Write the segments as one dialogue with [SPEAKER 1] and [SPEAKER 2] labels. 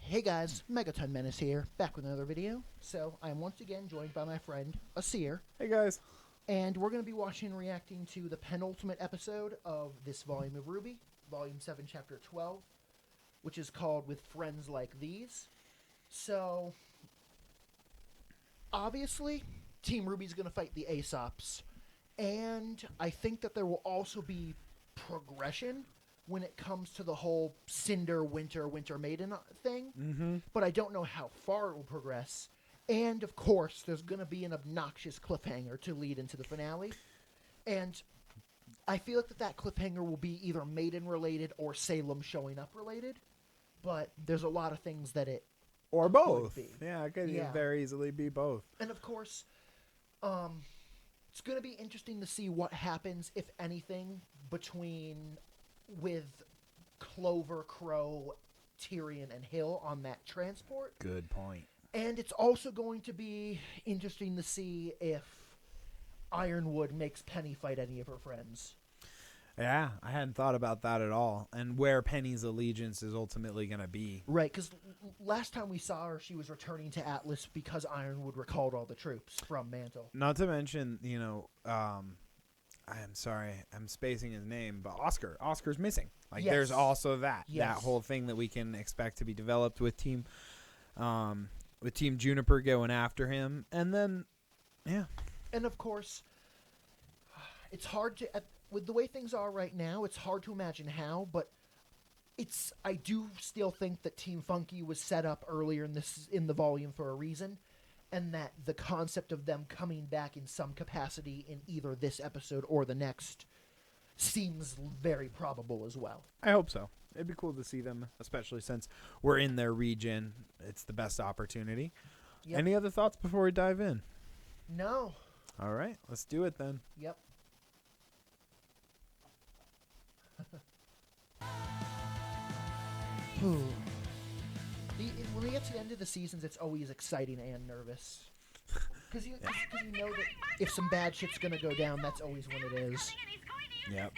[SPEAKER 1] Hey guys, Megaton Menace here, back with another video. So, I am once again joined by my friend, Asir,
[SPEAKER 2] Hey guys.
[SPEAKER 1] and we're going to be watching and reacting to the penultimate episode of this volume of RWBY, Volume 7, Chapter 12, which is called With Friends Like These. So, obviously, Team RWBY's going to fight the Aesops, and I think that there will also be progression when it comes to the whole Cinder, Winter Maiden thing.
[SPEAKER 2] Mm-hmm.
[SPEAKER 1] But I don't know how far it will progress. And, of course, there's going to be an obnoxious cliffhanger to lead into the finale. And I feel like that cliffhanger will be either Maiden-related or Salem showing up related. But there's a lot of things that it
[SPEAKER 2] Or
[SPEAKER 1] could
[SPEAKER 2] both.
[SPEAKER 1] be.
[SPEAKER 2] Yeah, it could
[SPEAKER 1] Yeah.
[SPEAKER 2] very easily be both.
[SPEAKER 1] And, of course, it's going to be interesting to see what happens, if anything, with Clover, Crow, Tyrion, and Hill on that transport.
[SPEAKER 2] Good point.
[SPEAKER 1] And it's also going to be interesting to see if Ironwood makes Penny fight any of her friends.
[SPEAKER 2] Yeah, I hadn't thought about that at all. And where Penny's allegiance is ultimately going to be.
[SPEAKER 1] Right, because last time we saw her, she was returning to Atlas because Ironwood recalled all the troops from Mantle.
[SPEAKER 2] Not to mention, I'm sorry, I'm spacing his name, but Oscar's missing. Like,
[SPEAKER 1] Yes.
[SPEAKER 2] there's also that
[SPEAKER 1] Yes.
[SPEAKER 2] whole thing that we can expect to be developed with Team Juniper going after him. And then, yeah.
[SPEAKER 1] And of course, it's hard to, with the way things are right now, it's hard to imagine how, but I do still think that Team Funky was set up earlier in the volume for a reason, and that the concept of them coming back in some capacity in either this episode or the next seems very probable as well.
[SPEAKER 2] I hope so. It'd be cool to see them, especially since we're in their region. It's the best opportunity.
[SPEAKER 1] Yep.
[SPEAKER 2] Any other thoughts before we dive in?
[SPEAKER 1] No.
[SPEAKER 2] All right, let's do it then.
[SPEAKER 1] Yep. When we get to the end of the seasons, it's always exciting and nervous. Because you know that if some bad shit's going to go down, that's always when it is.
[SPEAKER 2] Yep.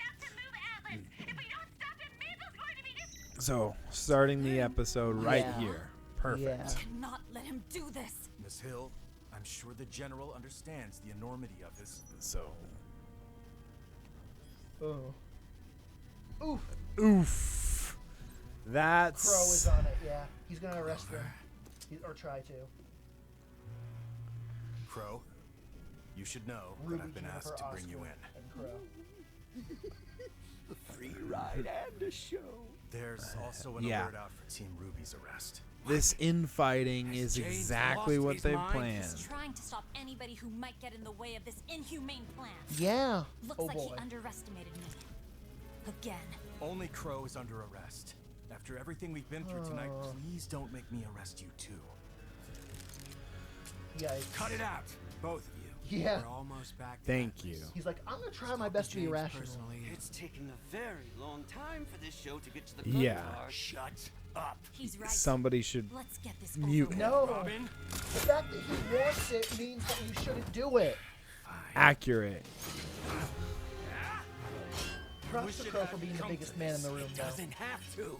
[SPEAKER 2] So, starting the episode right
[SPEAKER 1] Yeah.
[SPEAKER 2] here. Perfect.
[SPEAKER 1] Yeah.
[SPEAKER 3] Cannot let him do this.
[SPEAKER 4] Miss Hill, I'm sure the General understands the enormity of this.
[SPEAKER 2] So,
[SPEAKER 1] Oh. Oof.
[SPEAKER 2] oof. That's...
[SPEAKER 1] Crow is on it, yeah. He's going to arrest him. Or try to.
[SPEAKER 4] Crow, you should know that
[SPEAKER 1] Ruby,
[SPEAKER 4] I've been asked to
[SPEAKER 1] Jennifer,
[SPEAKER 4] bring you
[SPEAKER 1] Oscar,
[SPEAKER 4] in.
[SPEAKER 1] and Crow.
[SPEAKER 5] A free ride and a show.
[SPEAKER 4] There's also an
[SPEAKER 2] yeah.
[SPEAKER 4] alert out for Team RWBY's arrest.
[SPEAKER 2] This infighting is
[SPEAKER 4] James
[SPEAKER 2] exactly
[SPEAKER 4] lost
[SPEAKER 2] what
[SPEAKER 4] his
[SPEAKER 2] they've
[SPEAKER 4] mind?
[SPEAKER 2] planned.
[SPEAKER 3] He's trying to stop anybody who might get in the way of this inhumane plan.
[SPEAKER 1] Yeah.
[SPEAKER 3] Looks
[SPEAKER 1] Oh
[SPEAKER 3] like
[SPEAKER 1] boy.
[SPEAKER 3] he underestimated me. Again.
[SPEAKER 4] Only Crow is under arrest. After everything we've been through tonight, please don't make me arrest you too.
[SPEAKER 1] Yikes.
[SPEAKER 4] Cut it out, both of you.
[SPEAKER 1] Yeah.
[SPEAKER 5] We're almost back.
[SPEAKER 2] Thank you.
[SPEAKER 1] He's like, I'm going to try my best to be
[SPEAKER 5] James
[SPEAKER 1] rational.
[SPEAKER 5] personally. It's taken a very long time for this show to get to the good
[SPEAKER 2] Yeah.
[SPEAKER 5] part.
[SPEAKER 4] Shut up.
[SPEAKER 3] He's right.
[SPEAKER 2] Somebody should
[SPEAKER 3] Let's get this
[SPEAKER 2] mute
[SPEAKER 3] over
[SPEAKER 2] him.
[SPEAKER 1] No.
[SPEAKER 4] Robin,
[SPEAKER 1] The fact that he wants it means that you shouldn't do it.
[SPEAKER 2] Accurate.
[SPEAKER 1] Props to Crow for being the biggest man in the room, though.
[SPEAKER 4] doesn't have to.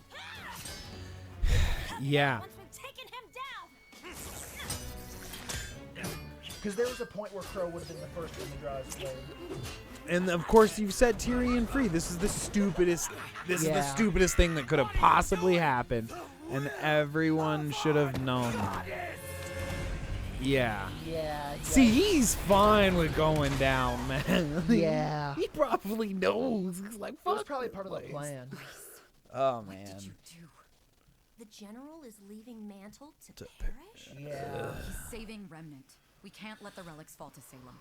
[SPEAKER 2] Yeah.
[SPEAKER 3] Once we've taken him down.
[SPEAKER 1] Because there was a point where Crow would have been the first one to draw his blade.
[SPEAKER 2] And of course, you've set Tyrion free. This is the stupidest. This is the
[SPEAKER 1] Yeah.
[SPEAKER 2] stupidest thing that could have possibly happened, and everyone should have known that. Yeah.
[SPEAKER 1] Yeah.
[SPEAKER 2] See, he's fine with going down, man.
[SPEAKER 1] Yeah.
[SPEAKER 2] He probably knows. He's like,
[SPEAKER 1] It was
[SPEAKER 2] fuck
[SPEAKER 1] probably
[SPEAKER 2] this
[SPEAKER 1] part of the
[SPEAKER 2] place.
[SPEAKER 1] plan.
[SPEAKER 2] Oh
[SPEAKER 3] What
[SPEAKER 2] man.
[SPEAKER 3] did you do? The General is leaving Mantle to perish?
[SPEAKER 1] Yeah.
[SPEAKER 6] He's saving Remnant. We can't let the relics fall to Salem.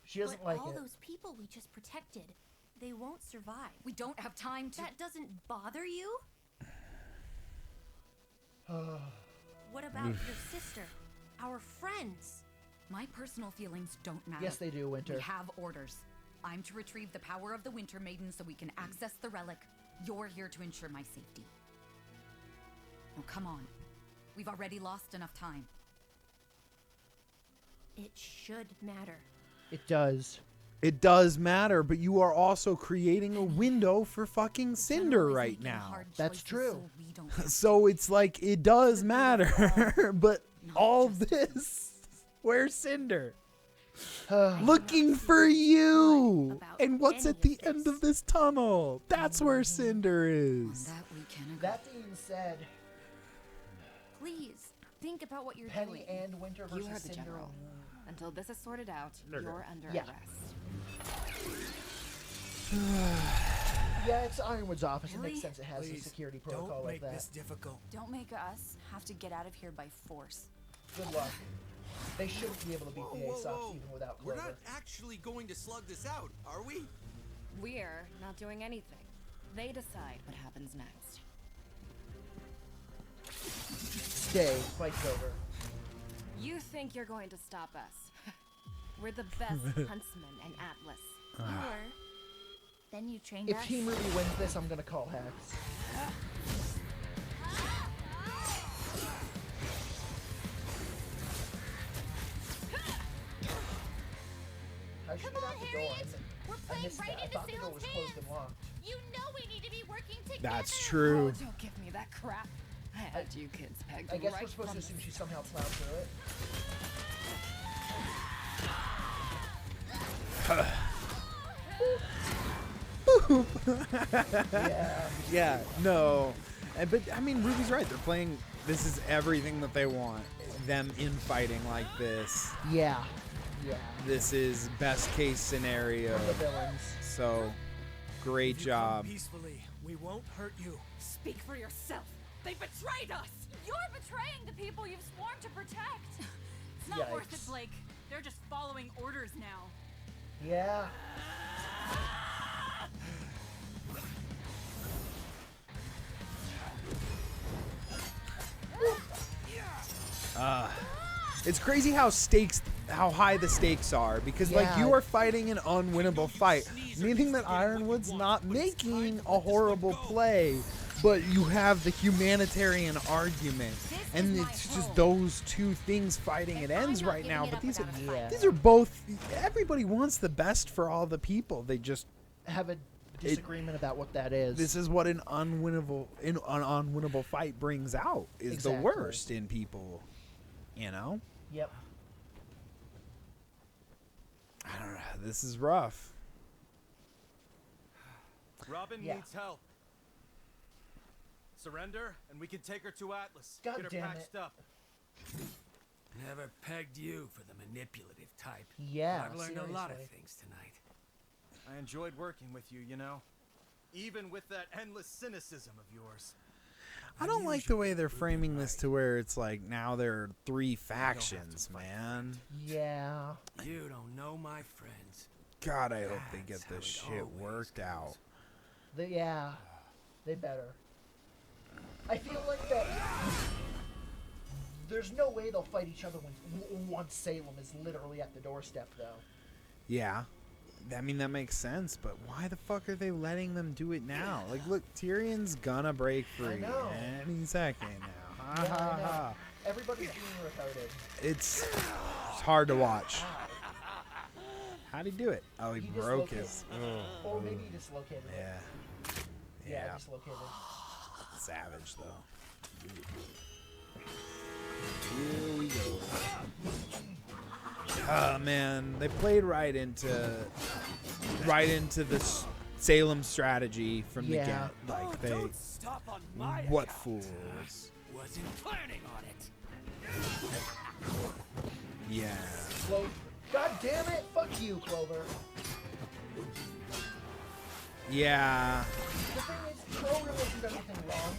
[SPEAKER 1] She doesn't
[SPEAKER 3] But
[SPEAKER 1] like
[SPEAKER 3] all
[SPEAKER 1] it.
[SPEAKER 3] those people we just protected, they won't survive.
[SPEAKER 6] We don't have time to.
[SPEAKER 3] That doesn't bother you? What about your sister? Our friends?
[SPEAKER 6] My personal feelings don't matter.
[SPEAKER 1] Yes, they do, Winter.
[SPEAKER 6] We have orders. I'm to retrieve the power of the Winter Maiden so we can access the relic. You're here to ensure my safety. Oh, come on. We've already lost enough time.
[SPEAKER 3] It should matter.
[SPEAKER 1] It does.
[SPEAKER 2] It does matter, but you are also creating a window for fucking
[SPEAKER 6] The
[SPEAKER 2] Cinder
[SPEAKER 6] General is
[SPEAKER 2] right
[SPEAKER 6] making
[SPEAKER 2] now.
[SPEAKER 6] hard
[SPEAKER 1] That's
[SPEAKER 6] choices
[SPEAKER 1] true.
[SPEAKER 6] so we don't have to.
[SPEAKER 2] So it's like it does matter, but all this, where's Cinder? Looking for you.
[SPEAKER 6] About
[SPEAKER 2] And what's
[SPEAKER 6] any
[SPEAKER 2] at the
[SPEAKER 6] of
[SPEAKER 2] end
[SPEAKER 6] this.
[SPEAKER 2] of this tunnel? That's where Cinder
[SPEAKER 6] On
[SPEAKER 2] is.
[SPEAKER 6] that we can agree.
[SPEAKER 1] That being said,
[SPEAKER 3] Please, think about what you're
[SPEAKER 1] Penny
[SPEAKER 3] doing.
[SPEAKER 1] and Winter
[SPEAKER 7] You
[SPEAKER 1] versus
[SPEAKER 7] heard the
[SPEAKER 1] Cinder.
[SPEAKER 7] general. Until this is sorted out, you're under
[SPEAKER 1] Yeah.
[SPEAKER 7] arrest.
[SPEAKER 1] Yeah, it's Ironwood's office. It
[SPEAKER 3] Really?
[SPEAKER 1] makes sense. It has a
[SPEAKER 4] Please,
[SPEAKER 1] security protocol
[SPEAKER 4] don't
[SPEAKER 1] like
[SPEAKER 4] make
[SPEAKER 1] that.
[SPEAKER 4] this difficult.
[SPEAKER 8] Don't make us have to get out of here by force.
[SPEAKER 1] Good luck. They shouldn't be able to beat the Aesop's even without
[SPEAKER 9] We're
[SPEAKER 1] Clover.
[SPEAKER 9] not actually going to slug this out, are we?
[SPEAKER 7] We're not doing anything. They decide what happens next.
[SPEAKER 1] Stay. Fight Clover.
[SPEAKER 7] You think you're going to stop us? We're the best huntsmen in Atlas.
[SPEAKER 3] You were. Then you trained
[SPEAKER 1] If
[SPEAKER 3] us.
[SPEAKER 1] Team RWBY wins this, I'm gonna call Hex. How'd you get out the door?
[SPEAKER 3] We're
[SPEAKER 1] I
[SPEAKER 3] playing
[SPEAKER 1] missed
[SPEAKER 3] right
[SPEAKER 1] that. I
[SPEAKER 3] into
[SPEAKER 1] thought the door
[SPEAKER 3] Salem's
[SPEAKER 1] was closed
[SPEAKER 3] hands.
[SPEAKER 1] and locked.
[SPEAKER 3] You know we need to be working together.
[SPEAKER 2] That's true.
[SPEAKER 7] Oh, don't give me that crap. I had you kids pegged
[SPEAKER 1] I guess
[SPEAKER 7] right
[SPEAKER 1] we're supposed
[SPEAKER 7] from
[SPEAKER 1] to assume
[SPEAKER 7] the
[SPEAKER 1] she somehow plowed through it. Yeah.
[SPEAKER 2] Yeah, no. But I mean, Ruby's right. They're playing. This is everything that they want. Them infighting like this.
[SPEAKER 1] Yeah. Yeah.
[SPEAKER 2] This is best case scenario.
[SPEAKER 1] The villains.
[SPEAKER 2] So, great
[SPEAKER 4] If you come
[SPEAKER 2] job.
[SPEAKER 4] peacefully, we won't hurt you.
[SPEAKER 6] Speak for yourself. They betrayed us.
[SPEAKER 8] You're betraying the people you've sworn to protect. It's not worth it,
[SPEAKER 1] Yikes.
[SPEAKER 8] Blake. They're just following orders now.
[SPEAKER 1] Yeah.
[SPEAKER 2] It's crazy how high the stakes are because like
[SPEAKER 1] Yeah.
[SPEAKER 2] you are fighting an unwinnable fight, meaning that Ironwood's not making a horrible play, but you have the humanitarian argument, and it's just those two things fighting. It ends right now, but these are both. Everybody wants the best for all the people. They just
[SPEAKER 1] Have a disagreement about what that is.
[SPEAKER 2] this is what an unwinnable fight brings out is
[SPEAKER 1] Exactly.
[SPEAKER 2] the worst in people, you know.
[SPEAKER 1] Yep.
[SPEAKER 2] I don't know. This is rough.
[SPEAKER 4] Robin
[SPEAKER 1] Yeah.
[SPEAKER 4] needs help. Surrender, and we can take her to Atlas.
[SPEAKER 1] God
[SPEAKER 4] Get her
[SPEAKER 1] damn
[SPEAKER 4] patched
[SPEAKER 1] it.
[SPEAKER 4] up.
[SPEAKER 9] Never pegged you for the manipulative type.
[SPEAKER 1] Yeah.
[SPEAKER 9] I've learned a lot of
[SPEAKER 1] seriously.
[SPEAKER 9] things tonight.
[SPEAKER 4] I enjoyed working with you, you know? Even with that endless cynicism of yours.
[SPEAKER 2] I don't like the way they're framing this to where it's like now there are three factions, man.
[SPEAKER 1] Yeah.
[SPEAKER 9] You don't know my friends.
[SPEAKER 2] God, I hope they get
[SPEAKER 9] That's how
[SPEAKER 2] this
[SPEAKER 9] it
[SPEAKER 2] shit
[SPEAKER 9] always
[SPEAKER 2] worked
[SPEAKER 9] goes.
[SPEAKER 2] out.
[SPEAKER 1] Yeah. They better. I feel like that. There's no way they'll fight each other once Salem is literally at the doorstep, though.
[SPEAKER 2] Yeah. I mean, that makes sense, but why the fuck are they letting them do it now? Like, look, Tyrion's gonna break free
[SPEAKER 1] know.
[SPEAKER 2] any second now. Ha
[SPEAKER 1] Yeah,
[SPEAKER 2] ha
[SPEAKER 1] I know.
[SPEAKER 2] ha.
[SPEAKER 1] Everybody's being retarded.
[SPEAKER 2] It's hard to watch. How'd he do it? Oh, he broke his.
[SPEAKER 1] Or maybe he dislocated it.
[SPEAKER 2] Yeah.
[SPEAKER 1] Yeah,
[SPEAKER 2] Yeah.
[SPEAKER 1] dislocated.
[SPEAKER 2] Savage, though. Here we go. Oh man, they played right into this Salem strategy from the
[SPEAKER 1] Yeah.
[SPEAKER 2] get. Like they,
[SPEAKER 9] Don't stop on my
[SPEAKER 2] what
[SPEAKER 9] account.
[SPEAKER 2] fools?
[SPEAKER 9] Wasn't planning on it.
[SPEAKER 2] Yeah.
[SPEAKER 1] Clover. God damn it! Fuck you, Clover.
[SPEAKER 2] Yeah.
[SPEAKER 1] The thing is, Crow really hasn't done anything wrong.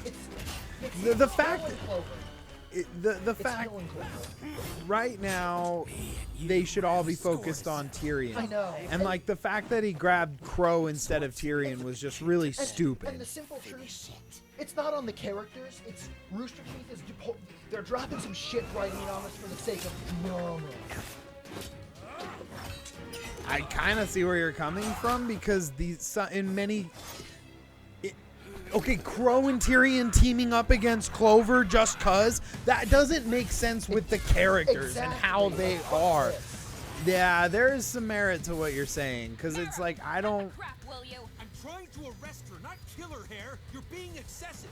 [SPEAKER 1] It's
[SPEAKER 2] The fact
[SPEAKER 1] killing Clover.
[SPEAKER 2] the
[SPEAKER 1] It's
[SPEAKER 2] fact
[SPEAKER 1] killing Clover.
[SPEAKER 2] right now they should all be focused on Tyrion.
[SPEAKER 1] I know.
[SPEAKER 2] And like the fact that he grabbed Crow instead of Tyrion was just really
[SPEAKER 1] And
[SPEAKER 2] stupid.
[SPEAKER 1] the simple truth, it's not on the characters. It's Rooster Teeth is they're dropping some shit writing on us for the sake of drama.
[SPEAKER 2] I kind of see where you're coming from because in many. Okay, Crow and Tyrion teaming up against Clover just cause that doesn't make sense with the characters and how they are. Yeah, there is some merit to what you're saying, because it's like, I don't...
[SPEAKER 8] Crap, will you?
[SPEAKER 9] I'm trying to arrest her, not kill her, Hair. You're being excessive.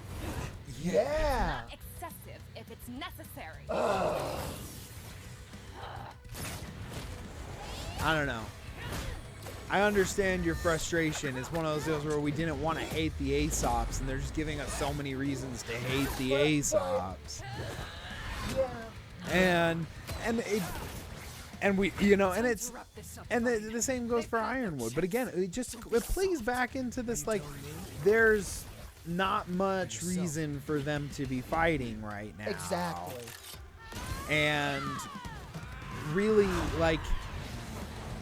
[SPEAKER 1] Yeah.
[SPEAKER 7] Not excessive if it's necessary.
[SPEAKER 2] I don't know. I understand your frustration. It's one of those deals where we didn't want to hate the Aesops, and they're just giving us so many reasons to hate the Aesops.
[SPEAKER 1] Yeah.
[SPEAKER 2] And we, you know, and it's, and the same goes for Ironwood. But again, it plays back into this, like, there's not much reason for them to be fighting right now.
[SPEAKER 1] Exactly.
[SPEAKER 2] And really, like,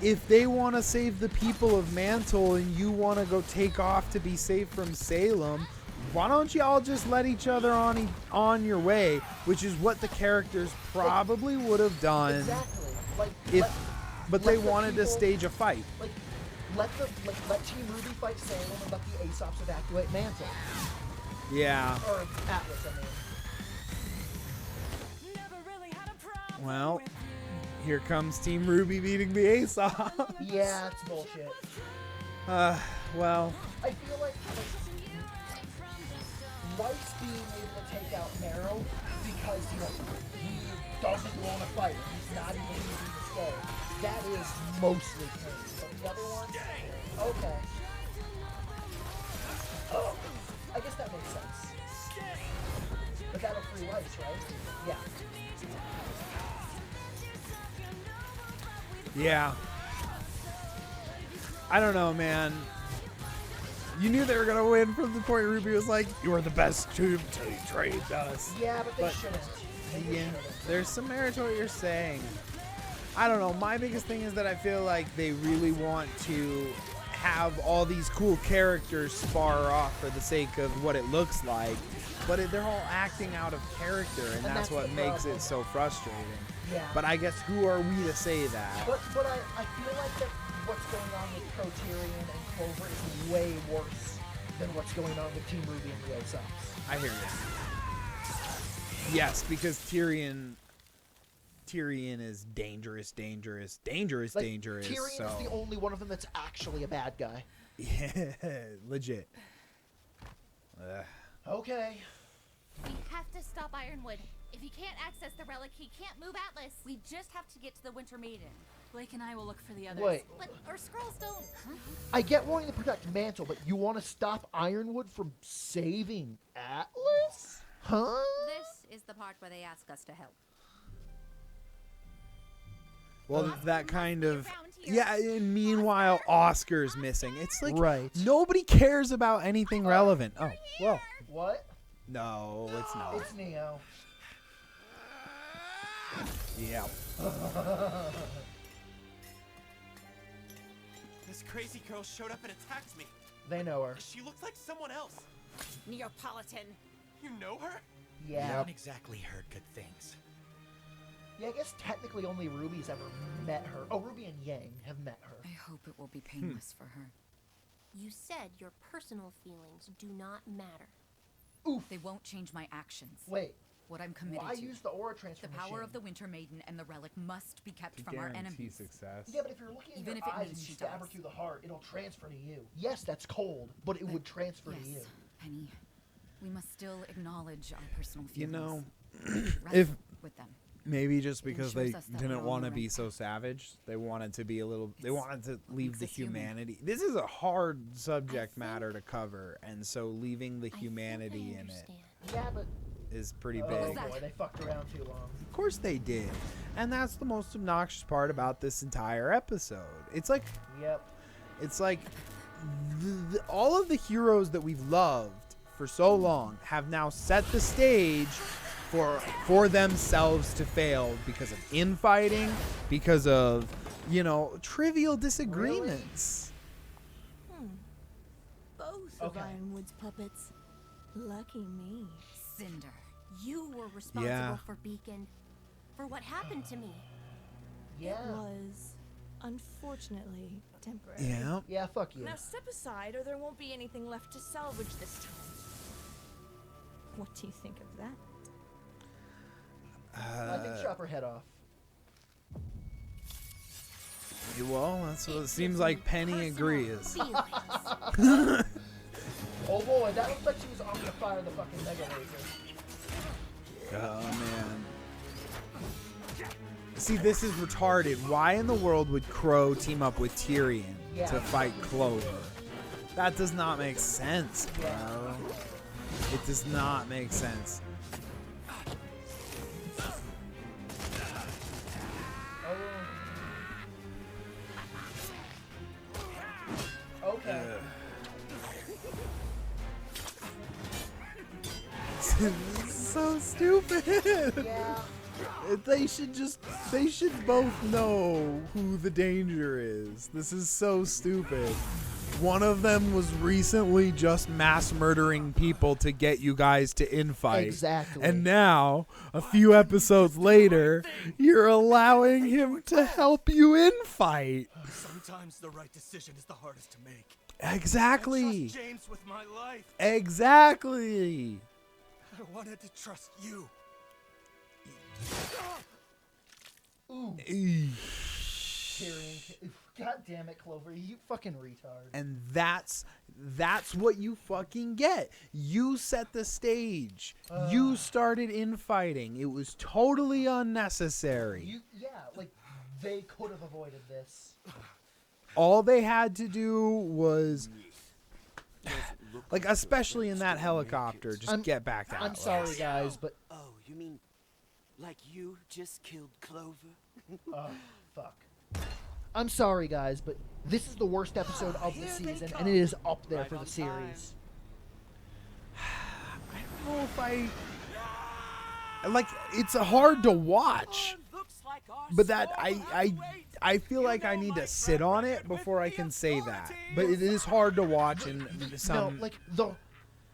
[SPEAKER 2] if they want to save the people of Mantle and you want to go take off to be safe from Salem, why don't y'all just let each other on your way, which is what the characters probably would have done.
[SPEAKER 1] Exactly. Like,
[SPEAKER 2] but they wanted to stage a fight.
[SPEAKER 1] Like, let Team RWBY fight Salem and let the Aesops evacuate Mantle.
[SPEAKER 2] Yeah.
[SPEAKER 1] Or Atlas, I mean.
[SPEAKER 8] Never really had a problem
[SPEAKER 2] Well,
[SPEAKER 8] with you.
[SPEAKER 2] here comes Team RWBY beating the Aesops.
[SPEAKER 1] Yeah, it's bullshit.
[SPEAKER 2] Well.
[SPEAKER 1] I feel like Rice being able to take out Meryl because, you know, he doesn't want to fight. He's not even using the skull. That is mostly crazy. But the other one, okay. Oh, I guess that makes sense. But that'll free Rice, right? Yeah.
[SPEAKER 2] Yeah. I don't know, man. You knew they were going to win from the point RWBY was like, "You're the best team to trade us."
[SPEAKER 1] Yeah, but they shouldn't.
[SPEAKER 2] Yeah, there's some merit to what you're saying. I don't know. My biggest thing is that I feel like they really want to have all these cool characters spar off for the sake of what it looks like, but they're all acting out of character, and that's what makes it so frustrating.
[SPEAKER 1] Yeah.
[SPEAKER 2] But I guess who are we to say that?
[SPEAKER 1] But I feel like that what's going on with Proterian and Clover is way worse than what's going on with Team RWBY and the Aesops.
[SPEAKER 2] I hear you. Yes, because Tyrion is dangerous.
[SPEAKER 1] Like,
[SPEAKER 2] Dangerous.
[SPEAKER 1] Tyrion
[SPEAKER 2] So.
[SPEAKER 1] is the only one of them that's actually a bad guy.
[SPEAKER 2] Yeah, legit.
[SPEAKER 1] Okay.
[SPEAKER 8] We have to stop Ironwood. If he can't access the relic, he can't move Atlas.
[SPEAKER 7] We just have to get to the Winter Maiden. Blake and I will look for the others.
[SPEAKER 1] Wait.
[SPEAKER 8] But our scrolls don't.
[SPEAKER 1] I get wanting to protect Mantle, but you want to stop Ironwood from saving Atlas? Huh?
[SPEAKER 6] This is the part where they ask us to help.
[SPEAKER 2] Well, that kind of... Yeah, and meanwhile, Oscar's missing. It's like, nobody cares about anything relevant. Oh, well.
[SPEAKER 1] What?
[SPEAKER 2] No, it's not.
[SPEAKER 1] It's Neo.
[SPEAKER 2] Yeah.
[SPEAKER 4] This crazy girl showed up and attacked me.
[SPEAKER 1] They know her.
[SPEAKER 4] She looks like someone else.
[SPEAKER 8] Neapolitan.
[SPEAKER 4] You know her?
[SPEAKER 1] Yeah.
[SPEAKER 4] I haven't exactly heard good things.
[SPEAKER 1] Yeah, I guess technically only Ruby's ever met her. Oh, Ruby and Yang have met her.
[SPEAKER 6] I hope it will be painless for her.
[SPEAKER 3] You said your personal feelings do not matter.
[SPEAKER 1] Oof.
[SPEAKER 6] They won't change my actions.
[SPEAKER 1] Wait.
[SPEAKER 6] What I'm committed
[SPEAKER 1] Why
[SPEAKER 6] to.
[SPEAKER 1] use the aura transfer
[SPEAKER 6] The power
[SPEAKER 1] machine?
[SPEAKER 6] of the Winter Maiden and the relic must be kept from our enemies.
[SPEAKER 2] Success.
[SPEAKER 1] Yeah, but if you're looking in
[SPEAKER 6] Even
[SPEAKER 1] your
[SPEAKER 6] if it
[SPEAKER 1] eyes
[SPEAKER 6] means
[SPEAKER 1] and you
[SPEAKER 6] she
[SPEAKER 1] stab her
[SPEAKER 6] dies.
[SPEAKER 1] through the heart, it'll transfer to you. Yes, that's cold, but it would transfer to you.
[SPEAKER 6] Yes, Penny. We must still acknowledge our personal
[SPEAKER 2] You
[SPEAKER 6] feelings.
[SPEAKER 2] know,
[SPEAKER 6] Wrestle with them.
[SPEAKER 2] maybe just because they
[SPEAKER 6] ensures us that we're
[SPEAKER 2] didn't
[SPEAKER 6] on
[SPEAKER 2] want
[SPEAKER 6] the
[SPEAKER 2] to be
[SPEAKER 6] right
[SPEAKER 2] so savage, they wanted to be a little. They wanted to leave the
[SPEAKER 6] makes us human.
[SPEAKER 2] humanity. This is a hard subject matter to cover, and so leaving the humanity in it
[SPEAKER 1] Yeah, but
[SPEAKER 2] is pretty
[SPEAKER 1] oh
[SPEAKER 2] big.
[SPEAKER 1] boy, they fucked around too long.
[SPEAKER 2] Of course they did, and that's the most obnoxious part about this entire episode. It's like
[SPEAKER 1] Yep.
[SPEAKER 2] all of the heroes that we've loved for so long have now set the stage for themselves to fail because of infighting, because of, trivial disagreements.
[SPEAKER 10] Both of
[SPEAKER 1] Okay.
[SPEAKER 10] Ironwood's puppets. Lucky me.
[SPEAKER 3] Cinder, you were responsible
[SPEAKER 2] Yeah.
[SPEAKER 3] for Beacon, for what happened to me.
[SPEAKER 1] Yeah.
[SPEAKER 10] It was, unfortunately, temporary.
[SPEAKER 2] Yeah.
[SPEAKER 1] Yeah, fuck you.
[SPEAKER 10] Now step aside or there won't be anything left to salvage this time. What do you think of that?
[SPEAKER 1] I think chop her head off.
[SPEAKER 2] Well, that's what it seems like Penny agrees.
[SPEAKER 1] Oh boy, that looks like she was on to fire the fucking mega laser.
[SPEAKER 2] Oh, man. See, this is retarded. Why in the world would Crow team up with Tyrion to fight Clover? That does not make sense, bro. It does not make sense.
[SPEAKER 1] Okay.
[SPEAKER 2] This is so stupid.
[SPEAKER 1] Yeah.
[SPEAKER 2] They should both know who the danger is. This is so stupid. One of them was recently just mass murdering people to get you guys to infight.
[SPEAKER 1] Exactly.
[SPEAKER 2] And now, a few episodes later, you're allowing him to help you infight.
[SPEAKER 4] Sometimes the right decision is the hardest to make.
[SPEAKER 2] Exactly.
[SPEAKER 4] I trust James with my life.
[SPEAKER 2] Exactly.
[SPEAKER 4] I wanted to trust you.
[SPEAKER 1] Ooh.
[SPEAKER 2] Eesh.
[SPEAKER 1] Tyrion. God damn it, Clover. You fucking retard.
[SPEAKER 2] And that's what you fucking get. You set the stage. You started infighting. It was totally unnecessary.
[SPEAKER 1] They could have avoided this.
[SPEAKER 2] All they had to do was, like, especially in that helicopter, just get back out.
[SPEAKER 1] I'm sorry, guys, but...
[SPEAKER 5] Oh, you mean like you just killed Clover?
[SPEAKER 1] Oh, fuck. I'm sorry, guys, but this is the worst episode of the season, and it is up there for the series.
[SPEAKER 2] I don't know if like, it's hard to watch, but that I feel like I need to sit on it before I can say that. But it is hard to watch, and some...
[SPEAKER 1] No, like,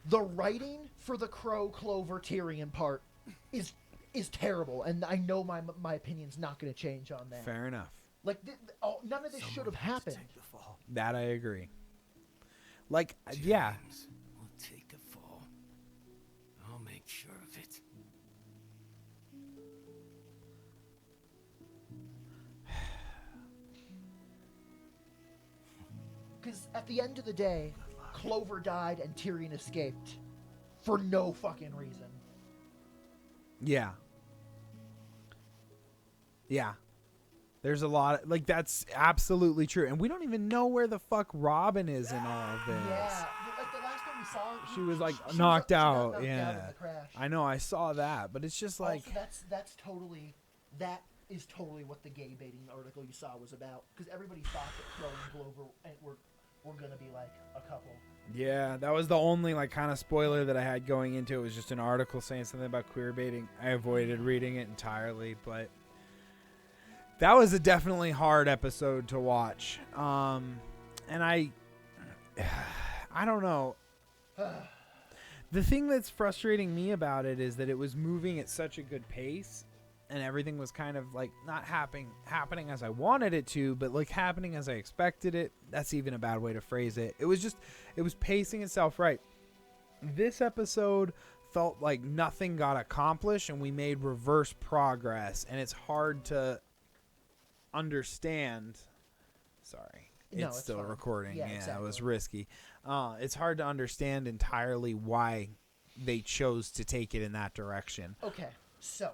[SPEAKER 1] the writing for the Crow, Clover, Tyrion part is terrible, and I know my opinion's not going to change on that.
[SPEAKER 2] Fair enough.
[SPEAKER 1] Like, none of this should have happened.
[SPEAKER 2] That I agree. Like, yeah.
[SPEAKER 9] We'll take the fall. I'll make sure of it.
[SPEAKER 1] Because at the end of the day, Clover died and Tyrion escaped for no fucking reason.
[SPEAKER 2] Yeah. Yeah. There's a lot of, like, that's absolutely true. And we don't even know where the fuck Robin is in all of this.
[SPEAKER 1] Yeah. Like, the last time we saw her,
[SPEAKER 2] She was, like,
[SPEAKER 1] she
[SPEAKER 2] knocked
[SPEAKER 1] got
[SPEAKER 2] out.
[SPEAKER 1] knocked
[SPEAKER 2] Yeah.
[SPEAKER 1] out in the crash.
[SPEAKER 2] I know, I saw that. But it's just like...
[SPEAKER 1] Also, that is totally what the gay baiting article you saw was about. Because everybody thought that Crow and Clover were going to be, like, a couple.
[SPEAKER 2] Yeah, that was the only, like, kind of spoiler that I had going into it. Was just an article saying something about queer baiting. I avoided reading it entirely, but... That was a definitely hard episode to watch. And I don't know. The thing that's frustrating me about it is that it was moving at such a good pace, and everything was kind of like not happening as I wanted it to, but like happening as I expected it. That's even a bad way to phrase it. It was pacing itself right. This episode felt like nothing got accomplished, and we made reverse progress, and it's hard to understand. Sorry,
[SPEAKER 1] No,
[SPEAKER 2] it's
[SPEAKER 1] it's
[SPEAKER 2] still
[SPEAKER 1] fine.
[SPEAKER 2] recording.
[SPEAKER 1] Yeah,
[SPEAKER 2] It
[SPEAKER 1] exactly.
[SPEAKER 2] was risky. It's hard to understand entirely why they chose to take it in that direction.
[SPEAKER 1] Okay, so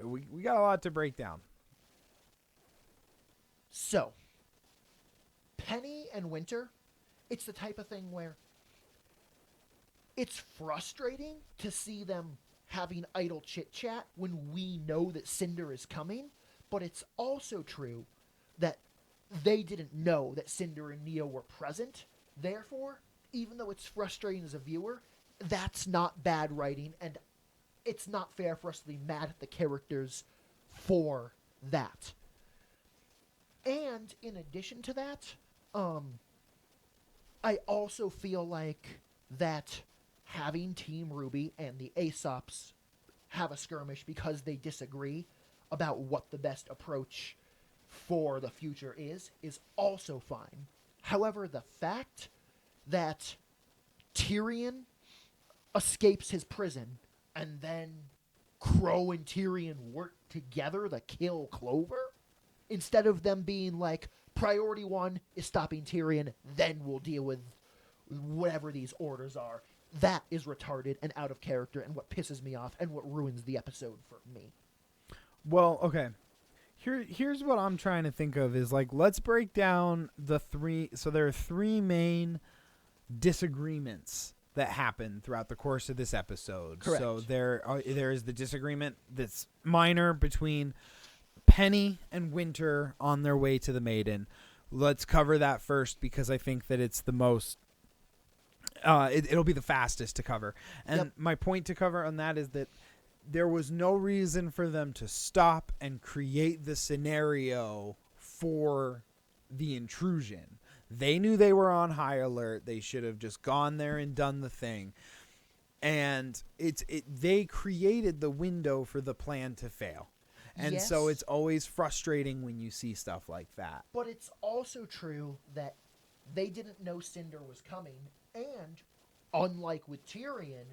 [SPEAKER 2] We got a lot to break down.
[SPEAKER 1] So, Penny and Winter, it's the type of thing where it's frustrating to see them having idle chit-chat when we know that Cinder is coming, but it's also true that they didn't know that Cinder and Neo were present. Therefore, even though it's frustrating as a viewer, that's not bad writing, and it's not fair for us to be mad at the characters for that. And in addition to that, I also feel like that having Team RWBY and the Aesops have a skirmish because they disagree about what the best approach for the future is also fine. However, the fact that Tyrion escapes his prison and then Crow and Tyrion work together to kill Clover, Instead of them being like, priority one is stopping Tyrion, then we'll deal with whatever these orders are. That is retarded and out of character and what pisses me off and what ruins the episode for me.
[SPEAKER 2] Well, okay. Here's what I'm trying to think of is like, let's break down the three. So there are three main disagreements that happen throughout the course of this episode.
[SPEAKER 1] Correct.
[SPEAKER 2] So there is the disagreement that's minor between Penny and Winter on their way to the Maiden. Let's cover that first because I think that it's the most it'll be the fastest to cover. And my point to cover on that is that there was no reason for them to stop and create the scenario for the intrusion. They knew they were on high alert. They should have just gone there and done the thing. And they created the window for the plan to fail. And so it's always frustrating when you see stuff like that.
[SPEAKER 1] But it's also true that they didn't know Cinder was coming, and unlike with Tyrion,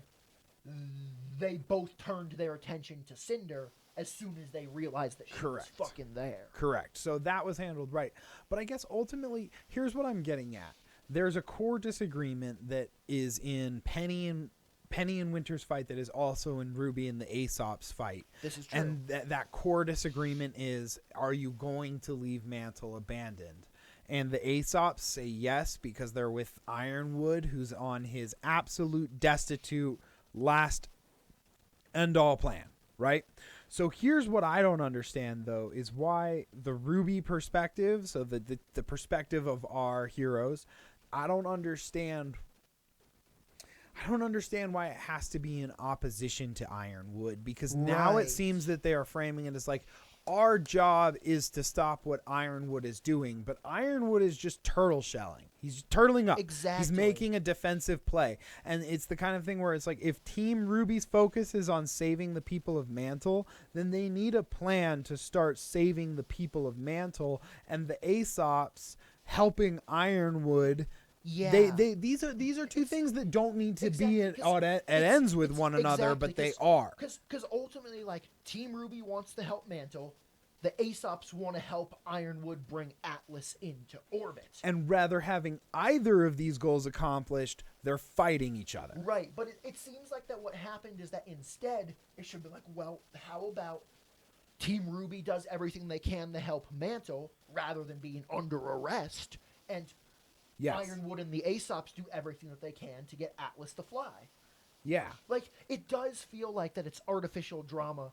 [SPEAKER 1] they both turned their attention to Cinder as soon as they realized that she was fucking there.
[SPEAKER 2] Correct. So that was handled right. But I guess ultimately, here's what I'm getting at. There's a core disagreement that is in Penny and Winter's fight that is also in RWBY and the Aesop's fight.
[SPEAKER 1] This is true.
[SPEAKER 2] And that core disagreement is, are you going to leave Mantle abandoned? And the Aesops say yes because they're with Ironwood, who's on his absolute destitute last end-all plan, right? So here's what I don't understand, though, is why the RWBY perspective, so the perspective of our heroes, I don't understand why it has to be in opposition to Ironwood, because now it seems that they are framing it as like, our job is to stop what Ironwood is doing, but Ironwood is just turtle shelling. He's turtling up.
[SPEAKER 1] Exactly.
[SPEAKER 2] He's making a defensive play. And it's the kind of thing where it's like, if Team RWBY's focus is on saving the people of Mantle, then they need a plan to start saving the people of Mantle, and the Aesops helping Ironwood.
[SPEAKER 1] Yeah.
[SPEAKER 2] These are two things that don't need to be at ends with one another, but they are.
[SPEAKER 1] Because ultimately, like, Team RWBY wants to help Mantle. The Aesops want to help Ironwood bring Atlas into orbit.
[SPEAKER 2] And rather having either of these goals accomplished, they're fighting each other.
[SPEAKER 1] Right, but it seems like that what happened is that instead, it should be like, well, how about Team RWBY does everything they can to help Mantle rather than being under arrest, and Ironwood and the Aesops do everything that they can to get Atlas to fly.
[SPEAKER 2] Yeah.
[SPEAKER 1] Like, it does feel like that it's artificial drama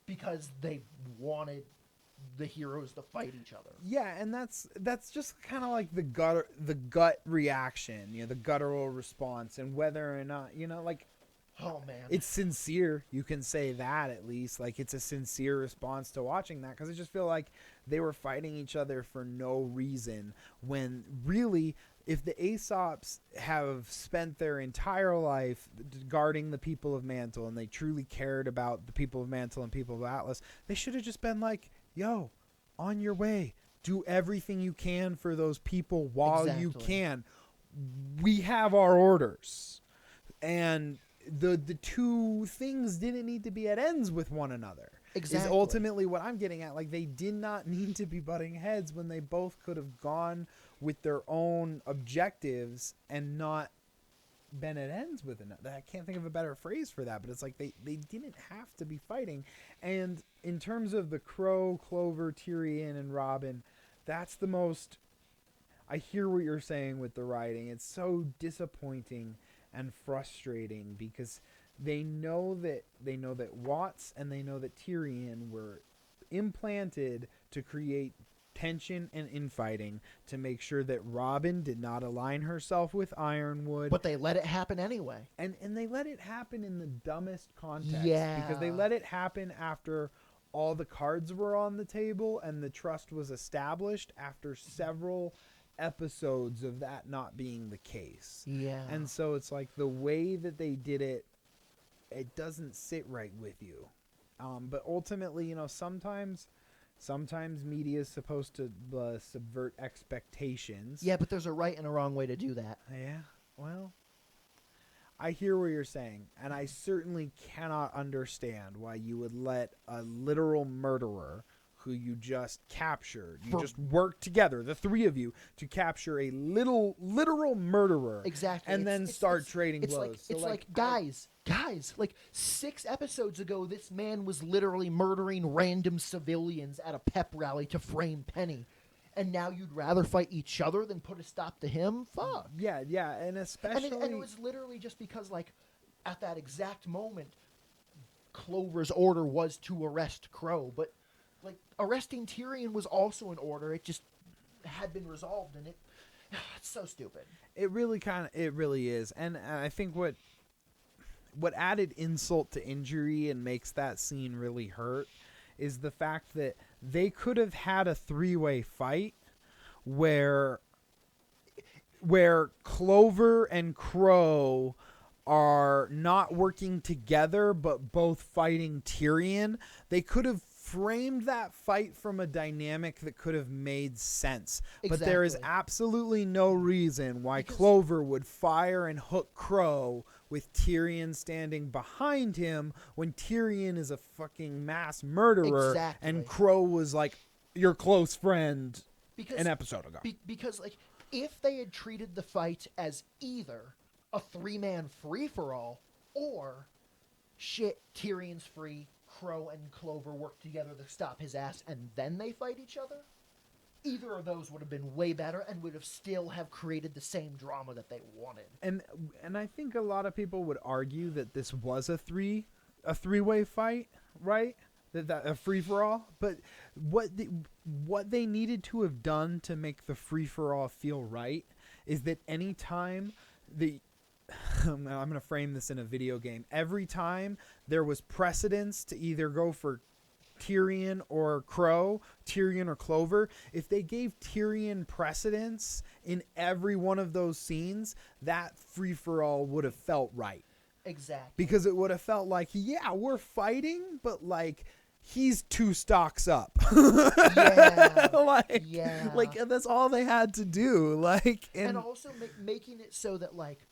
[SPEAKER 1] because they wanted the heroes to fight each other.
[SPEAKER 2] Yeah, and that's just kind of like the gut reaction, the guttural response, and whether or not, like,
[SPEAKER 1] oh man,
[SPEAKER 2] it's sincere. You can say that at least, like, it's a sincere response to watching that, because I just feel like they were fighting each other for no reason, when really, if the Aesops have spent their entire life guarding the people of Mantle, and they truly cared about the people of Mantle and people of Atlas, they should have just been like, yo, on your way, do everything you can for those people while you can. We have our orders. And the two things didn't need to be at ends with one another.
[SPEAKER 1] Exactly.
[SPEAKER 2] Is ultimately what I'm getting at. Like, they did not need to be butting heads when they both could have gone with their own objectives and not been at ends with another. I can't think of a better phrase for that, but it's like they didn't have to be fighting. And in terms of the Crow, Clover, Tyrion, and Robin, that's the most... I hear what you're saying with the writing. It's so disappointing and frustrating because they know that Watts and they know that Tyrion were implanted to create tension and infighting to make sure that Robin did not align herself with Ironwood.
[SPEAKER 1] But they let it happen anyway.
[SPEAKER 2] And they let it happen in the dumbest context.
[SPEAKER 1] Yeah.
[SPEAKER 2] Because they let it happen after all the cards were on the table and the trust was established after several episodes of that not being the case.
[SPEAKER 1] Yeah.
[SPEAKER 2] And so it's like the way that they did it, it doesn't sit right with you. But ultimately, sometimes media is supposed to subvert expectations.
[SPEAKER 1] Yeah, but there's a right and a wrong way to do that.
[SPEAKER 2] Yeah, well, I hear what you're saying, and I certainly cannot understand why you would let a literal murderer who you just captured. You just worked together, the three of you, to capture a literal murderer.
[SPEAKER 1] Exactly.
[SPEAKER 2] And then start trading
[SPEAKER 1] it's
[SPEAKER 2] blows.
[SPEAKER 1] Like, it's like, guys, like 6 episodes ago, this man was literally murdering random civilians at a pep rally to frame Penny. And now you'd rather fight each other than put a stop to him? Fuck.
[SPEAKER 2] Yeah, and especially...
[SPEAKER 1] And it was literally just because, like, at that exact moment, Clover's order was to arrest Crow. But, like, arresting Tyrion was also an order. It just had been resolved, and it's so stupid.
[SPEAKER 2] It really is. And I think what added insult to injury and makes that scene really hurt is the fact that they could have had a 3-way fight where Clover and Crow are not working together but both fighting Tyrion. They could have framed that fight from a dynamic that could have made sense.
[SPEAKER 1] Exactly.
[SPEAKER 2] But there is absolutely no reason why Clover would fire and hook Crow with Tyrion standing behind him when Tyrion is a fucking mass murderer.
[SPEAKER 1] Exactly.
[SPEAKER 2] And Crow was like your close friend an episode ago.
[SPEAKER 1] Because, like, if they had treated the fight as either a 3-man free-for-all or shit, Tyrion's free, Crow and Clover work together to stop his ass, and then they fight each other, either of those would have been way better and would have still have created the same drama that they wanted.
[SPEAKER 2] And I think a lot of people would argue that this was a three-way fight, right? That a free-for-all. But what they needed to have done to make the free-for-all feel right is that any time I'm going to frame this in a video game. Every time there was precedence to either go for Tyrion or Crow, Tyrion or Clover, if they gave Tyrion precedence in every one of those scenes, that free-for-all would have felt right.
[SPEAKER 1] Exactly.
[SPEAKER 2] Because it would have felt like, yeah, we're fighting, but like he's 2 stocks up.
[SPEAKER 1] Yeah.
[SPEAKER 2] Like that's all they had to do. Like
[SPEAKER 1] and also making it so that, like,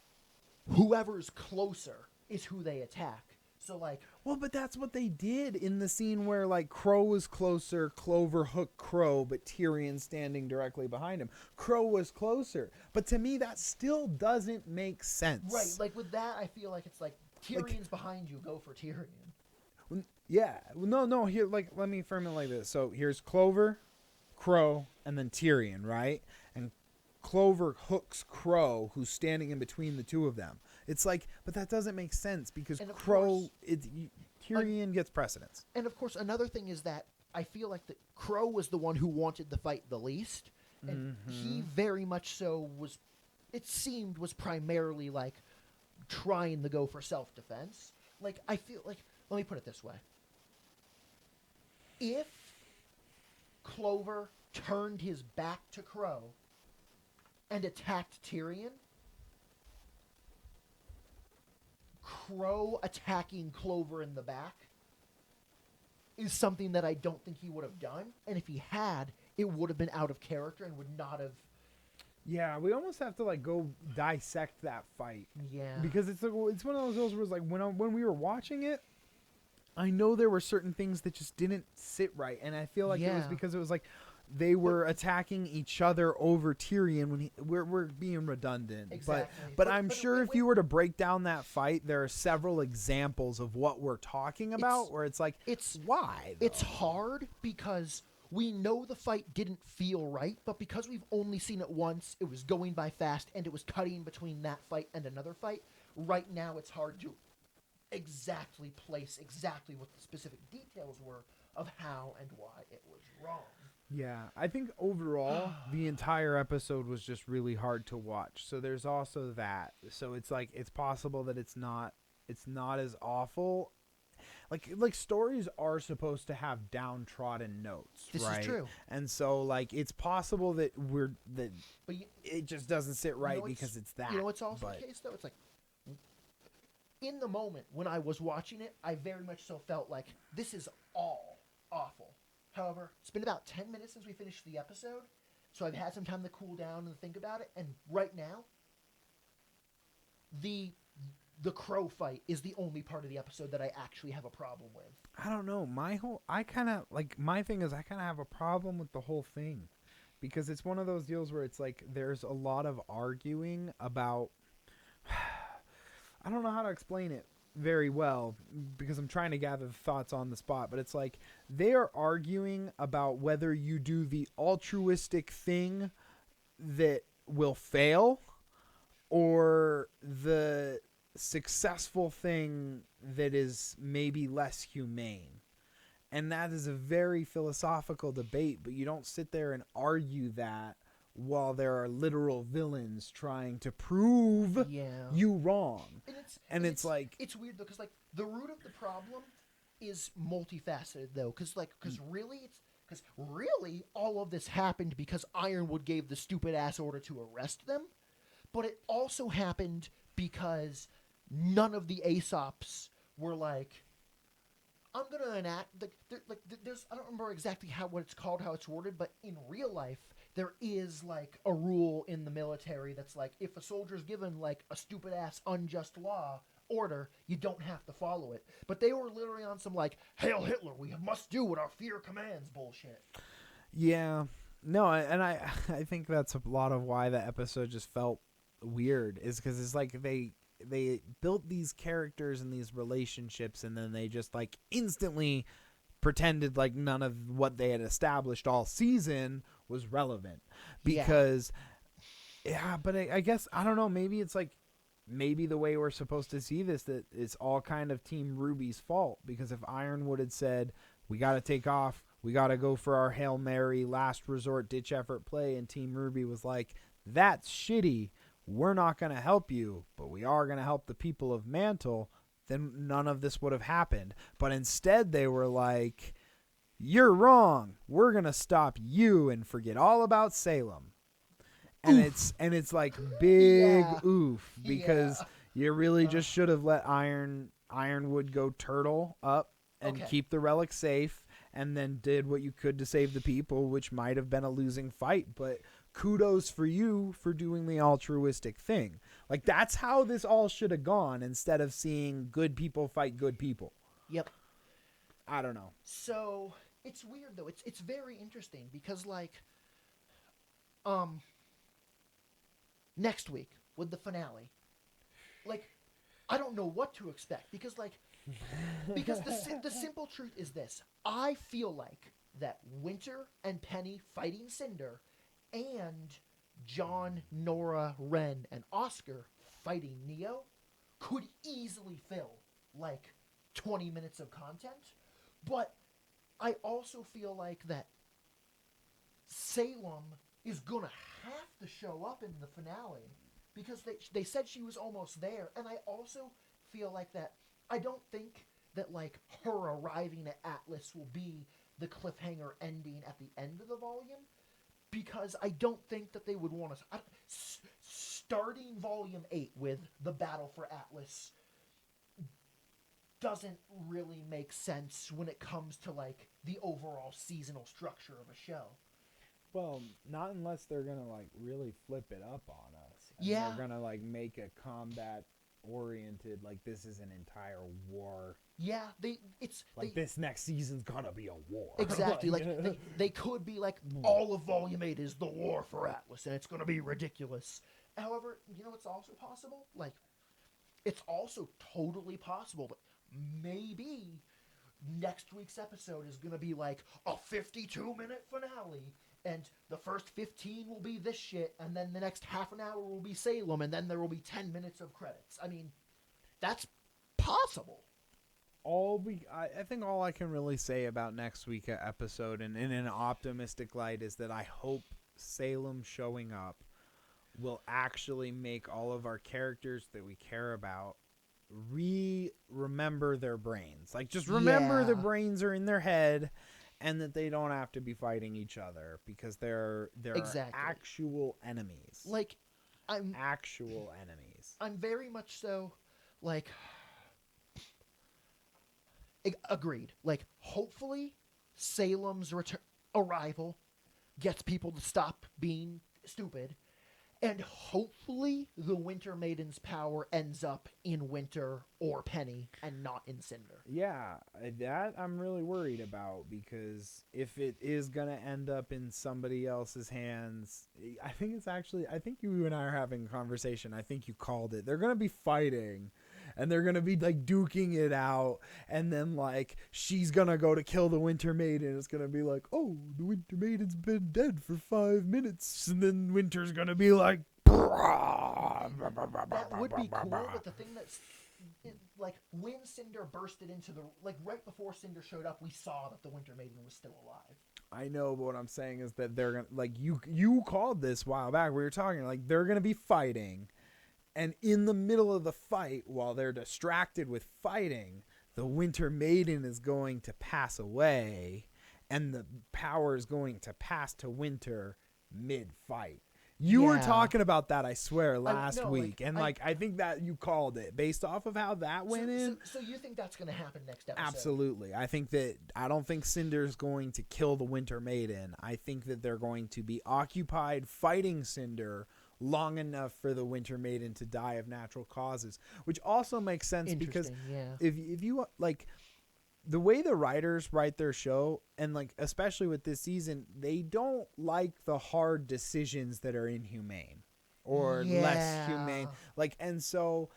[SPEAKER 1] whoever's closer is who they attack. So, like...
[SPEAKER 2] Well, but that's what they did in the scene where, like, Crow was closer, Clover hooked Crow, but Tyrion standing directly behind him. Crow was closer. But to me, that still doesn't make sense.
[SPEAKER 1] Right, like, with that, I feel like it's like, Tyrion's behind you, go for Tyrion.
[SPEAKER 2] Yeah. No, here, like, let me frame it like this. So, here's Clover, Crow, and then Tyrion, right? And Clover hooks Crow, who's standing in between the two of them. It's like, but that doesn't make sense because Tyrion gets precedence.
[SPEAKER 1] And of course, another thing is that I feel like that Crow was the one who wanted the fight the least, and he very much so was. It seemed was primarily like trying to go for self-defense. Like, I feel like, let me put it this way: if Clover turned his back to Crow and attacked Tyrion, Crow attacking Clover in the back is something that I don't think he would have done. And if he had, it would have been out of character and would not have...
[SPEAKER 2] Yeah, we almost have to, like, go dissect that fight.
[SPEAKER 1] Yeah.
[SPEAKER 2] Because it's one of those deals where it's like, when we were watching it, I know there were certain things that just didn't sit right. And I feel like it was because it was like, they were attacking each other over Tyrion when we're being redundant.
[SPEAKER 1] Exactly.
[SPEAKER 2] But I'm sure if you were to break down that fight, there are several examples of what we're talking about where it's like, why? Though?
[SPEAKER 1] It's hard because we know the fight didn't feel right, but because we've only seen it once, it was going by fast, and it was cutting between that fight and another fight. Right now, it's hard to exactly place exactly what the specific details were of how and why it was wrong.
[SPEAKER 2] Yeah, I think overall the entire episode was just really hard to watch. So there's also that. So it's like it's possible that it's not as awful. Like stories are supposed to have downtrodden notes,
[SPEAKER 1] This
[SPEAKER 2] right?
[SPEAKER 1] is true.
[SPEAKER 2] And so like it's possible that it just doesn't sit right because it's that.
[SPEAKER 1] You know what's also the case though? It's like in the moment when I was watching it, I very much so felt like this is all awful. However, it's been about 10 minutes since we finished the episode, so I've had some time to cool down and think about it, and right now, the the crow fight is the only part of the episode that I actually have a problem with.
[SPEAKER 2] I don't know. My thing is I kind of have a problem with the whole thing, because it's one of those deals where it's like there's a lot of arguing about. I don't know how to explain it very well because I'm trying to gather the thoughts on the spot, but it's like they are arguing about whether you do the altruistic thing that will fail or the successful thing that is maybe less humane. And that is a very philosophical debate, but you don't sit there and argue that while there are literal villains trying to prove you wrong. And it's like...
[SPEAKER 1] It's weird, though, because, like, the root of the problem is multifaceted, though, because really, all of this happened because Ironwood gave the stupid-ass order to arrest them, but it also happened because none of the Aesops were like, I'm going to enact... there's I don't remember exactly what it's called, how it's worded, but in real life, there is, like, a rule in the military that's like, if a soldier's given, like, a stupid-ass unjust law order, you don't have to follow it. But they were literally on some, like, Hail Hitler, we must do what our fear commands bullshit.
[SPEAKER 2] Yeah. No, and I think that's a lot of why the episode just felt weird, is because it's like they built these characters and these relationships, and then they just, like, instantly pretended like none of what they had established all season was relevant. Because but I guess I don't know, maybe it's like the way we're supposed to see this, that it's all kind of Team RWBY's fault, because if Ironwood had said we got to take off, we got to go for our Hail Mary last resort ditch effort play, and Team RWBY was like, that's shitty, we're not going to help you, but we are going to help the people of Mantle, then none of this would have happened. But instead they were like, you're wrong, we're going to stop you and forget all about Salem. And it's like big oof, because you really just should have let Ironwood go turtle up and keep the relic safe, and then did what you could to save the people, which might have been a losing fight, but kudos for you for doing the altruistic thing. Like, that's how this all should have gone, instead of seeing good people fight good people.
[SPEAKER 1] Yep.
[SPEAKER 2] I don't know.
[SPEAKER 1] So, it's weird, though. It's very interesting, because, like, next week, with the finale, like, I don't know what to expect, because the simple truth is this. I feel like that Winter and Penny fighting Cinder, and John, Nora, Ren, and Oscar fighting Neo could easily fill, like, 20 minutes of content. But I also feel like that Salem is gonna have to show up in the finale, because they said she was almost there, and I also feel like that I don't think that, like, her arriving at Atlas will be the cliffhanger ending at the end of the volume, because I don't think that they would want us starting volume 8 with the battle for Atlas doesn't really make sense when it comes to, like, the overall seasonal structure of a show.
[SPEAKER 2] Well, not unless they're gonna, like, really flip it up on us. And
[SPEAKER 1] yeah.
[SPEAKER 2] They're gonna, like, make a combat oriented, like, this is an entire war.
[SPEAKER 1] Yeah,
[SPEAKER 2] this next season's gonna be a war.
[SPEAKER 1] Exactly. Like, they could be like, all of Volume 8 is the war for Atlas, and it's gonna be ridiculous. However, you know what's also possible? Like, it's also totally possible that maybe next week's episode is gonna be like a 52-minute finale, and the first 15 will be this shit, and then the next half an hour will be Salem, and then there will be 10 minutes of credits. I mean, that's possible.
[SPEAKER 2] I think all I can really say about next week's episode, and in an optimistic light, is that I hope Salem showing up will actually make all of our characters that we care about remember their brains. Like, just remember their brains are in their head, and that they don't have to be fighting each other, because they're actual enemies.
[SPEAKER 1] Like,
[SPEAKER 2] actual enemies.
[SPEAKER 1] I'm very much so, like, agreed. Like, hopefully Salem's arrival gets people to stop being stupid, And hopefully the Winter Maiden's power ends up in Winter or Penny and not in Cinder.
[SPEAKER 2] Yeah, that I'm really worried about, because if it is going to end up in somebody else's hands, I think you and I are having a conversation. I think you called it. They're going to be fighting, and they're going to be like duking it out, and then like she's going to go to kill the Winter Maiden. It's going to be like, oh, the Winter Maiden's been dead for 5 minutes, and then Winter's going to be like,
[SPEAKER 1] That would be cool, but the thing that's like when Cinder bursted into the right before Cinder showed up, we saw that the Winter Maiden was still alive.
[SPEAKER 2] I know, but what I'm saying is that they're gonna, like, you called this a while back. We were talking like they're gonna be fighting, and in the middle of the fight, while they're distracted with fighting, the Winter Maiden is going to pass away, and the power is going to pass to Winter mid-fight. You were talking about that, I swear, last week, and I think that you called it based off of how that went in.
[SPEAKER 1] So you think that's going to happen next episode?
[SPEAKER 2] Absolutely. I don't think Cinder's going to kill the Winter Maiden. I think that they're going to be occupied fighting Cinder long enough for the Winter Maiden to die of natural causes, which also makes sense because if you like the way the writers write their show, and like especially with this season, they don't like the hard decisions that are inhumane or less humane. Like, and so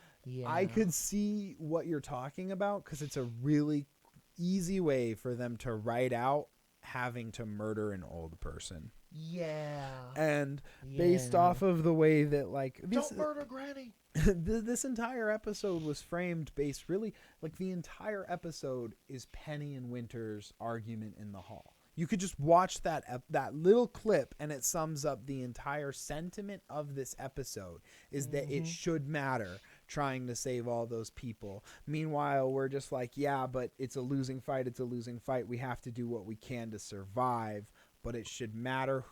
[SPEAKER 2] I could see what you're talking about, because it's a really easy way for them to write out having to murder an old person. And based off of the way that like
[SPEAKER 1] don't murder Granny.
[SPEAKER 2] This entire episode was framed based really like the entire episode is Penny and Winter's argument in the hall. You could just watch that little clip and it sums up the entire sentiment of this episode, is that it should matter trying to save all those people. Meanwhile, we're just like, yeah, but it's a losing fight. It's a losing fight. We have to do what we can to survive, but it should matter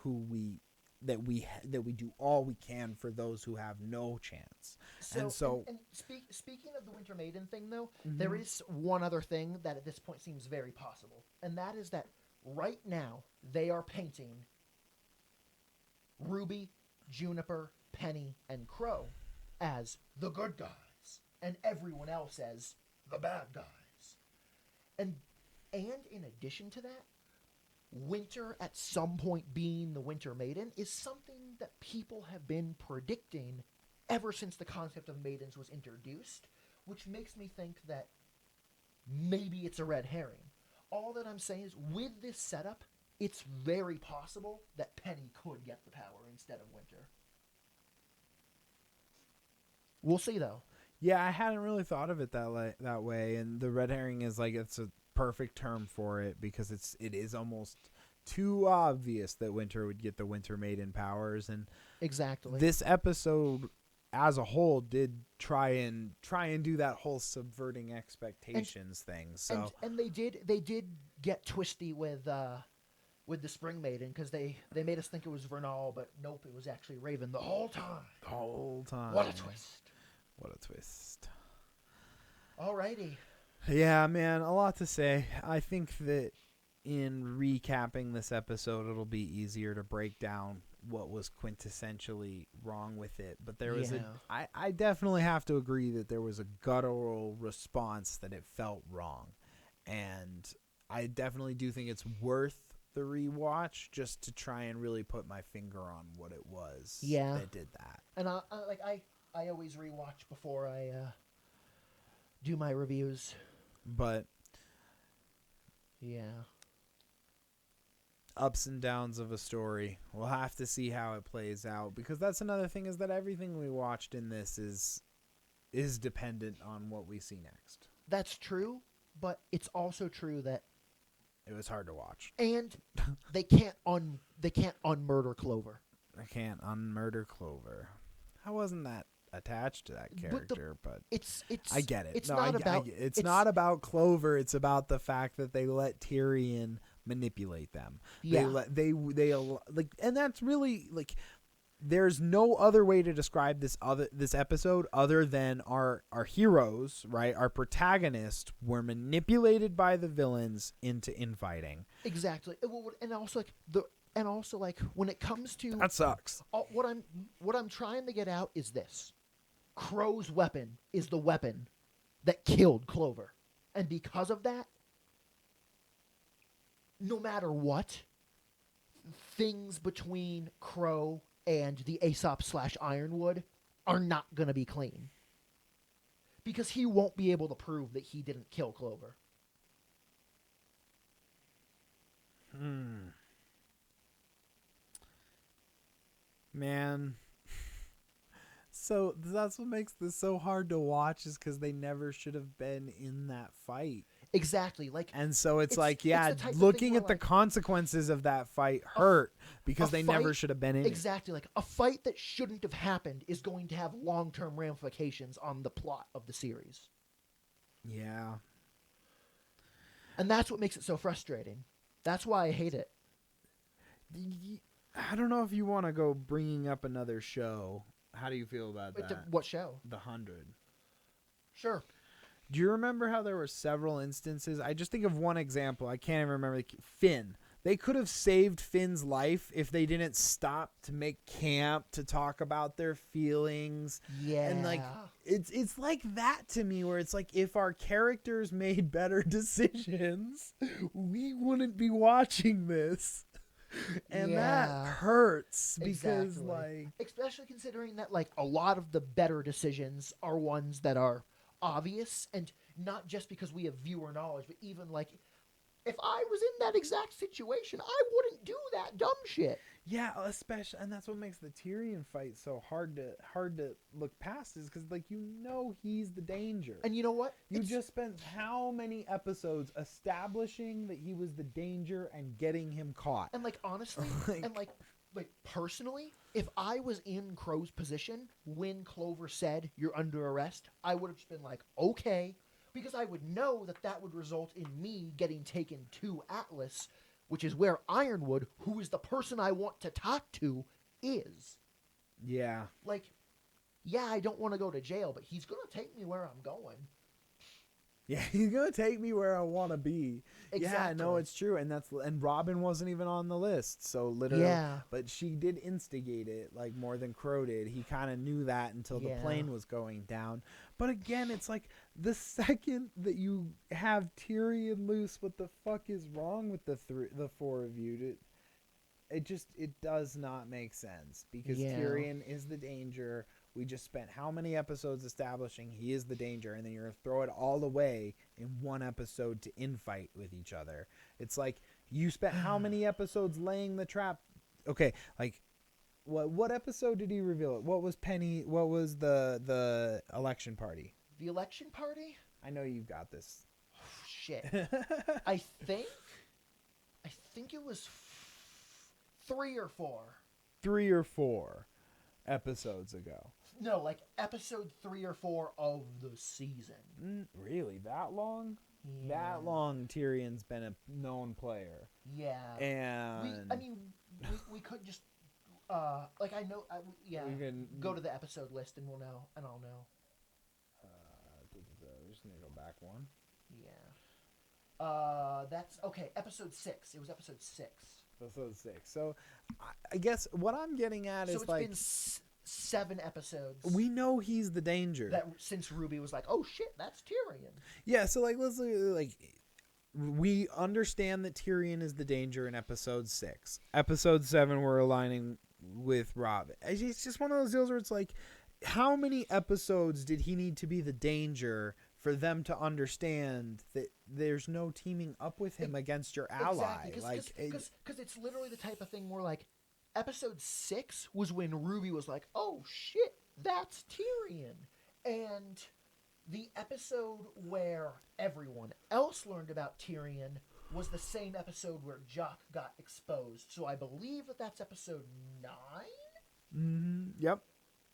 [SPEAKER 2] that we do all we can for those who have no chance.
[SPEAKER 1] Speaking of the Winter Maiden thing, though, there is one other thing that at this point seems very possible, and that is that right now they are painting Ruby, Juniper, Penny, and Crow as the good guys, and everyone else as the bad guys. And in addition to that, Winter at some point being the Winter Maiden is something that people have been predicting ever since the concept of maidens was introduced, which makes me think that maybe it's a red herring. All that I'm saying is, with this setup, it's very possible that Penny could get the power instead of Winter. We'll see, though.
[SPEAKER 2] Yeah, I hadn't really thought of it that way, and the red herring is like, it's a perfect term for it, because it is almost too obvious that Winter would get the Winter Maiden powers. And
[SPEAKER 1] exactly,
[SPEAKER 2] this episode as a whole did try and do that whole subverting expectations thing. So
[SPEAKER 1] and they did get twisty with the Spring Maiden, because they made us think it was Vernal, but nope, it was actually Raven the whole time. What a twist. Alrighty.
[SPEAKER 2] Yeah, man, a lot to say. I think that in recapping this episode, it'll be easier to break down what was quintessentially wrong with it. But there was I definitely have to agree that there was a guttural response that it felt wrong. And I definitely do think it's worth the rewatch just to try and really put my finger on what it was that did that.
[SPEAKER 1] And I always rewatch before I do my reviews.
[SPEAKER 2] But
[SPEAKER 1] yeah,
[SPEAKER 2] ups and downs of a story. We'll have to see how it plays out, because that's another thing, is that everything we watched in this is dependent on what we see next.
[SPEAKER 1] That's true, but it's also true that
[SPEAKER 2] it was hard to watch.
[SPEAKER 1] And they can't unmurder Clover.
[SPEAKER 2] They can't unmurder Clover. I wasn't that attached to that character, but
[SPEAKER 1] it's
[SPEAKER 2] I get it.
[SPEAKER 1] It's it's
[SPEAKER 2] not about Clover. It's about the fact that they let Tyrion manipulate them.
[SPEAKER 1] Yeah.
[SPEAKER 2] They like, and that's really like, there's no other way to describe this episode other than our heroes, right? Our protagonists were manipulated by the villains into infighting.
[SPEAKER 1] Exactly. And also, like, and also like when it comes to
[SPEAKER 2] That sucks.
[SPEAKER 1] what I'm trying to get out is this: Crow's weapon is the weapon that killed Clover, and because of that, no matter what, things between Crow and the Aesop / Ironwood are not gonna be clean. Because he won't be able to prove that he didn't kill Clover.
[SPEAKER 2] Man. So that's what makes this so hard to watch, is because they never should have been in that fight.
[SPEAKER 1] Exactly. Like,
[SPEAKER 2] and so it's like,
[SPEAKER 1] the
[SPEAKER 2] yeah,
[SPEAKER 1] type of
[SPEAKER 2] looking
[SPEAKER 1] thing
[SPEAKER 2] at
[SPEAKER 1] where,
[SPEAKER 2] the
[SPEAKER 1] like,
[SPEAKER 2] consequences of that fight hurt because they never
[SPEAKER 1] fight-
[SPEAKER 2] should have been in it.
[SPEAKER 1] Exactly. Like, a fight that shouldn't have happened is going to have long-term ramifications on the plot of the series.
[SPEAKER 2] Yeah.
[SPEAKER 1] And that's what makes it so frustrating. That's why I hate it.
[SPEAKER 2] I don't know if you want to go bringing up another show. How do you feel about that?
[SPEAKER 1] What show?
[SPEAKER 2] The 100.
[SPEAKER 1] Sure.
[SPEAKER 2] Do you remember how there were several instances? I just think of one example. I can't even remember. Finn. They could have saved Finn's life if they didn't stop to make camp to talk about their feelings.
[SPEAKER 1] Yeah.
[SPEAKER 2] And like it's like that to me, where it's like, if our characters made better decisions, we wouldn't be watching this. And that hurts because like,
[SPEAKER 1] especially considering that like a lot of the better decisions are ones that are obvious, and not just because we have viewer knowledge, but even like, if I was in that exact situation, I wouldn't do that dumb shit.
[SPEAKER 2] Yeah, especially, and that's what makes the Tyrion fight so hard to look past, is because like, he's the danger.
[SPEAKER 1] And you know what?
[SPEAKER 2] You just spent how many episodes establishing that he was the danger and getting him caught.
[SPEAKER 1] And like, honestly, and like personally, if I was in Crow's position when Clover said you're under arrest, I would have just been like, okay. Because I would know that would result in me getting taken to Atlas, which is where Ironwood, who is the person I want to talk to, is.
[SPEAKER 2] Yeah.
[SPEAKER 1] Like, yeah, I don't want to go to jail, but he's going to take me where I'm going.
[SPEAKER 2] Yeah, he's going to take me where I want to be.
[SPEAKER 1] Exactly.
[SPEAKER 2] Yeah, no, it's true. And Robin wasn't even on the list. So literally,
[SPEAKER 1] Yeah.
[SPEAKER 2] But she did instigate it like more than Crow did. He kind of knew that until the plane was going down. But again, it's like, the second that you have Tyrion loose, what the fuck is wrong with the four of you? It does not make sense, because Tyrion is the danger. We just spent how many episodes establishing he is the danger, and then you're going to throw it all away in one episode to infight with each other. It's like, you spent how many episodes laying the trap? Okay, like, what episode did he reveal it? What was the election party?
[SPEAKER 1] The election party?
[SPEAKER 2] I know you've got this.
[SPEAKER 1] Shit. I think it was 3 or 4.
[SPEAKER 2] 3 or 4 episodes ago.
[SPEAKER 1] No, like episode 3 or 4 of the season.
[SPEAKER 2] Really? That long?
[SPEAKER 1] Yeah.
[SPEAKER 2] That long Tyrion's been a known player.
[SPEAKER 1] Yeah.
[SPEAKER 2] And
[SPEAKER 1] we could just like, I know,
[SPEAKER 2] we can
[SPEAKER 1] go to the episode list and we'll know, and I'll know.
[SPEAKER 2] We're just gonna go back one.
[SPEAKER 1] Yeah. That's okay. Episode 6. It was episode 6.
[SPEAKER 2] Episode 6. So, I guess what I'm getting at is,
[SPEAKER 1] it's
[SPEAKER 2] like,
[SPEAKER 1] been 7 episodes.
[SPEAKER 2] We know he's the danger.
[SPEAKER 1] That since RWBY was like, oh shit, that's Tyrion.
[SPEAKER 2] Yeah. So like, let's like, we understand that Tyrion is the danger in episode 6. Episode 7, we're aligning with Rob. It's just one of those deals where it's like, how many episodes did he need to be the danger for them to understand that there's no teaming up with him against your ally?
[SPEAKER 1] Exactly, because it's literally the type of thing where, like, episode 6 was when RWBY was like, oh shit, that's Tyrion. And the episode where everyone else learned about Tyrion was the same episode where Jock got exposed. So I believe that's episode 9?
[SPEAKER 2] Mm-hmm. Yep.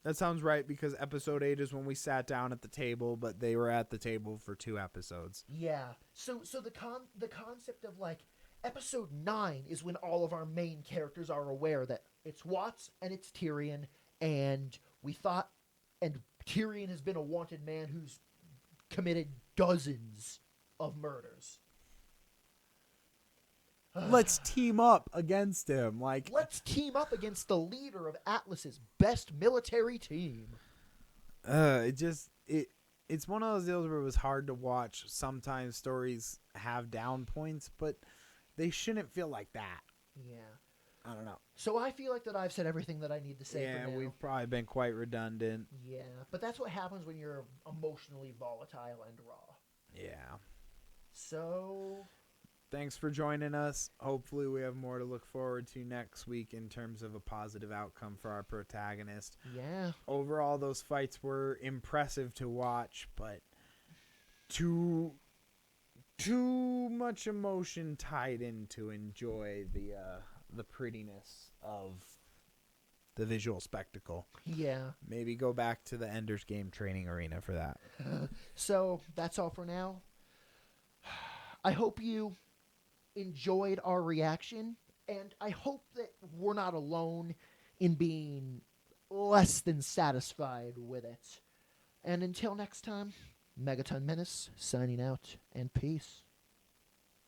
[SPEAKER 2] That sounds right, because episode 8 is when we sat down at the table, but they were at the table for 2 episodes.
[SPEAKER 1] Yeah. So the concept of, like, episode 9 is when all of our main characters are aware that it's Watts and it's Tyrion, and Tyrion has been a wanted man who's committed dozens of murders.
[SPEAKER 2] let's team up against him. Like,
[SPEAKER 1] let's team up against the leader of Atlas's best military team.
[SPEAKER 2] It's one of those deals where it was hard to watch. Sometimes stories have down points, but they shouldn't feel like that.
[SPEAKER 1] Yeah.
[SPEAKER 2] I don't know.
[SPEAKER 1] So I feel like that I've said everything that I need to say
[SPEAKER 2] Yeah,
[SPEAKER 1] for now.
[SPEAKER 2] we've probably been quite redundant.
[SPEAKER 1] Yeah, but that's what happens when you're emotionally volatile and raw.
[SPEAKER 2] Yeah.
[SPEAKER 1] So,
[SPEAKER 2] thanks for joining us. Hopefully we have more to look forward to next week in terms of a positive outcome for our protagonist.
[SPEAKER 1] yeah.
[SPEAKER 2] Overall, those fights were impressive to watch, but too much emotion tied in to enjoy the prettiness of the visual spectacle.
[SPEAKER 1] Yeah.
[SPEAKER 2] Maybe go back to the Ender's Game training arena for that.
[SPEAKER 1] So, that's all for now. I hope you enjoyed our reaction, and I hope that we're not alone in being less than satisfied with it. And until next time, Megaton Menace signing out, and peace.